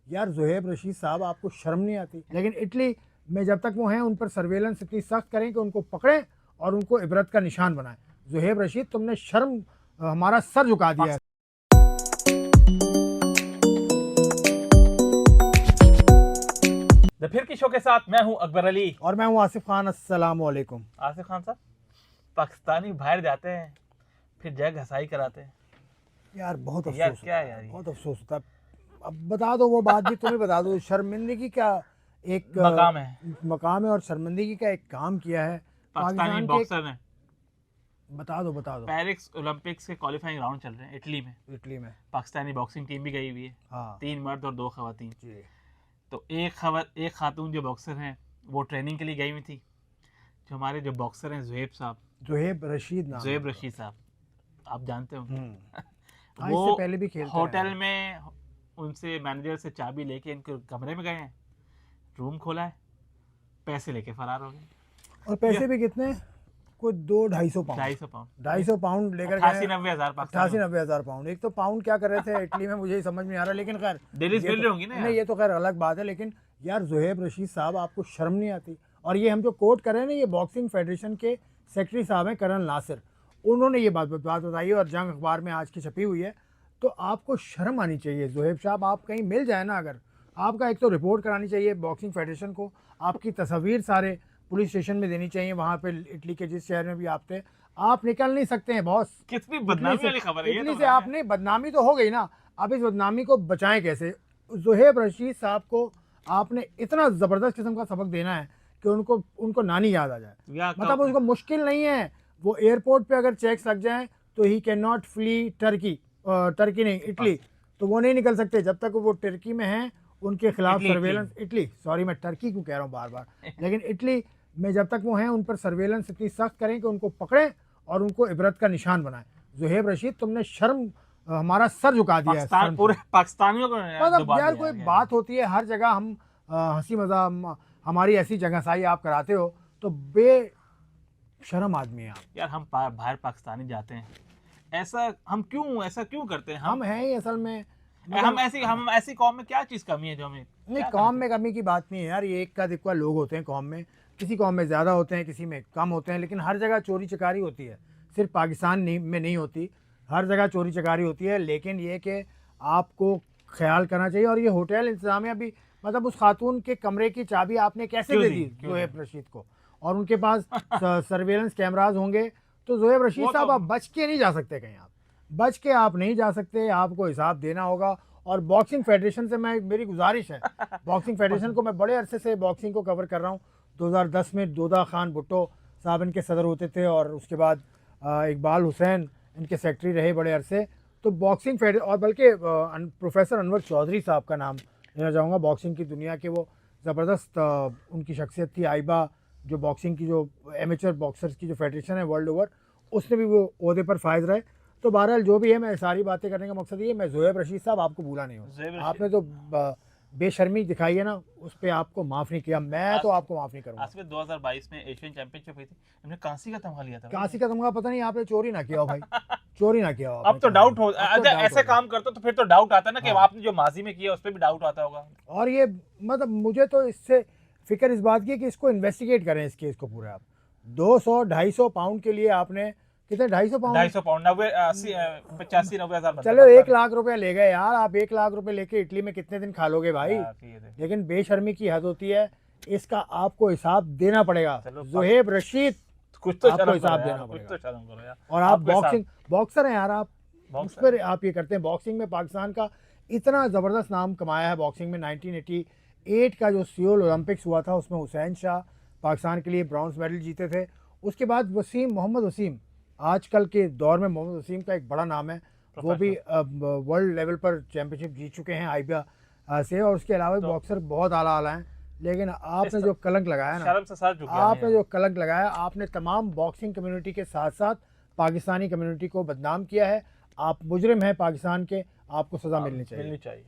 यार ज़ुहैब रशीद साहब, आपको शर्म नहीं आती? लेकिन इटली में जब तक वो हैं उन पर सर्वेलेंस इतनी सख्त करें कि उनको पकड़ें और उनको इबरत का निशान बनाएं। ज़ुहैब रशीद, तुमने शर्म हमारा सर झुका दिया है। द फिर की शो के साथ मैं हूं अकबर अली और मैं हूं आसिफ खान। अस्सलाम वालेकुम। आसिफ खान साहब, पाकिस्तानी बाहर जाते हैं फिर जग घसाई कराते हैं। यार बहुत यार अफसोस क्या होता है, यार ये? बहुत अफसोस होता है। अब बता दो, वो बात भी तुम्हें बता दो, शर्मिंदगी का एक मकाम है और शर्मिंदगी का एक काम किया है पाकिस्तानी के। बॉक्सर ने बता दो पेरिस ओलंपिक्स के क्वालिफाइंग राउंड चल रहे हैं इटली में। पाकिस्तानी बॉक्सिंग टीम भी गई हुई है। हाँ। 3 मर्द और 2 खवातीन। जी। तो एक खातून जो बॉक्सर हैं वो ट्रेनिंग के लिए गई हुई थी। जो हमारे जो बॉक्सर हैं ज़ुहैब रशीद साहब, आप जानते हो हाँ, वो इससे पहले भी खेलते होटल रहे। में उनसे मैनेजर से चाबी लेके इनके कमरे में गए हैं, रूम खोला है, पैसे लेके फरार हो गए। और पैसे भी कितने? कुछ 200-250 पाउंड। 250 पाउंड लेकर गए। 88-90 हज़ार पाउंड। एक तो पाउंड क्या कर रहे थे इटली में, मुझे ही समझ में आ रहा है। लेकिन खैर ये तो खैर अलग बात है। लेकिन यार ज़ुहैब रशीद साहब, आपको शर्म नहीं आती? और ये हम जो कोट कर रहे हैं ना, ये बॉक्सिंग फेडरेशन के सेक्रेटरी साहब हैं, कर्नल नासिर। उन्होंने ये बात बताई और जंग अखबार में आज की छपी हुई है। तो आपको शर्म आनी चाहिए ज़ुहैब साहब। आप कहीं मिल जाए ना, अगर आपका एक तो रिपोर्ट करानी चाहिए बॉक्सिंग फेडरेशन को, आपकी तस्वीर सारे पुलिस स्टेशन में देनी चाहिए, वहाँ पे इटली के जिस शहर में भी आप थे। आप निकल नहीं सकते हैं बॉस। कितनी बदनामी वाली खबर है ये। इटली से आपने बदनामी तो हो गई ना, अब इस बदनामी को बचाएं कैसे? ज़ुहैब रशीद साहब को आपने इतना ज़बरदस्त किस्म का सबक देना है कि उनको नानी याद आ जाए। मतलब उसको मुश्किल नहीं है, वो एयरपोर्ट पे अगर चेक्स लग जाएं तो he can not flee Turkey नहीं, इटली। तो वो नहीं निकल सकते जब तक वो टर्की में हैं। उनके खिलाफ सर्वेलेंस सॉरी मैं टर्की को कह रहा हूँ बार बार। लेकिन इटली में जब तक वो हैं उन पर सर्वेलेंस इतनी सख्त करें कि उनको पकड़ें और उनको इबरत का निशान बनाएं। ज़ुहैब रशीद, तुमने शर्म हमारा सर झुका दिया है। पूरे पाकिस्तानियों को मतलब यार कोई बात होती है, हर जगह हम हंसी मजाक हमारी ऐसी जगहसाई आप कराते हो तो बेशरम आदमी है आप। यार हम बाहर पाकिस्तानी जाते हैं, ऐसा क्यों करते हैं? हम हैं ही असल में हम ऐसी कौम में क्या चीज कमी है जो हमें? नहीं, कौम में कमी की बात नहीं है यार। ये एक का दिक्वा लोग होते हैं कौम में, किसी कौम में ज़्यादा होते हैं, किसी में कम होते हैं। लेकिन हर जगह चोरी चकारी होती है, सिर्फ पाकिस्तान में नहीं होती, हर जगह चोरी चकारी होती है। लेकिन ये कि आपको ख्याल करना चाहिए। और ये होटल इंतजामिया भी, मतलब उस खातून के कमरे की चाबी आपने कैसे दे दी ज़ुहैब रशीद को? और उनके पास सर्वेलेंस कैमराज होंगे तो ज़ुहैब रशीद साहब आप बच के नहीं जा सकते कहीं। आप बच के आप नहीं जा सकते, आपको हिसाब देना होगा। और बॉक्सिंग फेडरेशन से मेरी गुजारिश है, बॉक्सिंग फेडरेशन को, मैं बड़े अरसे से बॉक्सिंग को कवर कर रहा हूँ। 2010 में दोदा खान भुट्टो साहब इनके सदर होते थे और उसके बाद इकबाल हुसैन इनके सेक्रेटरी रहे बड़े अरसे। तो बॉक्सिंग फेडरेशन, और बल्कि प्रोफेसर अनवर चौधरी साहब का नाम लेना चाहूँगा, बॉक्सिंग की दुनिया के वो ज़बरदस्त उनकी शख्सियत थी। आइबा जो बॉक्सिंग की जो एमेचर बॉक्सर्स की जो फेडरेशन है वर्ल्ड ओवर, उसने भी वो ओहदे पर फायज रहे। तो बहरहाल जो भी है, मैं सारी बातें करने का मकसद ये, मैं ज़ुहैब रशीद साहब आपको भूला नहीं हूँ। आपने तो बेशर्मी दिखाई है ना, उस पर आपको माफ़ नहीं किया, मैं तो आपको माफ़ नहीं करूँगा। 2022 में एशियन चैंपियनशिप हुई थी, हमने कांसी का तमगा लिया था। कांसी का तमगा? पता नहीं, आपने चोरी ना किया हो भाई, चोरी ना किया हो। अब तो डाउट हो, ऐसे काम करते तो फिर तो डाउट आता ना कि आपने जो माजी में किया उस पर भी डाउट आता होगा। और ये मतलब मुझे तो इससे फिक्र इस बात की है कि इसको इन्वेस्टिगेट करें, इस केस को पूरे। आप 200-250 पाउंड के लिए आपने कितने? 250 पाउंड, 85-90 हज़ार। चलो 1 लाख रुपए ले गए यार। आप 1 लाख रुपए लेके इटली में कितने दिन खा लोगे भाई? लेकिन बेशर्मी की हद होती है, इसका आपको हिसाब देना पड़ेगा। ज़ुहैब रशीद, कुछ तो आपको हिसाब देना पड़ेगा। और आप बॉक्सर हैं यार, आप उस पर आप ये करते हैं। बॉक्सिंग में पाकिस्तान का इतना ज़बरदस्त नाम कमाया है। बॉक्सिंग में 1988 का जो सियोल ओलंपिक्स हुआ था, उसमें हुसैन शाह पाकिस्तान के लिए ब्रॉन्ज मेडल जीते थे। उसके बाद मोहम्मद वसीम, आजकल के दौर में मोहम्मद वसीम का एक बड़ा नाम है, वो भी वर्ल्ड लेवल पर चैंपियनशिप जीत चुके हैं आइबा से। और उसके अलावा भी बॉक्सर बहुत आला हैं। लेकिन आपने जो कलंक लगाया ना, आपने जो कलंक लगाया, आपने तमाम बॉक्सिंग कम्युनिटी के साथ साथ पाकिस्तानी कम्युनिटी को बदनाम किया है। आप मुजरिम हैं पाकिस्तान के, आपको सज़ा मिलनी चाहिए।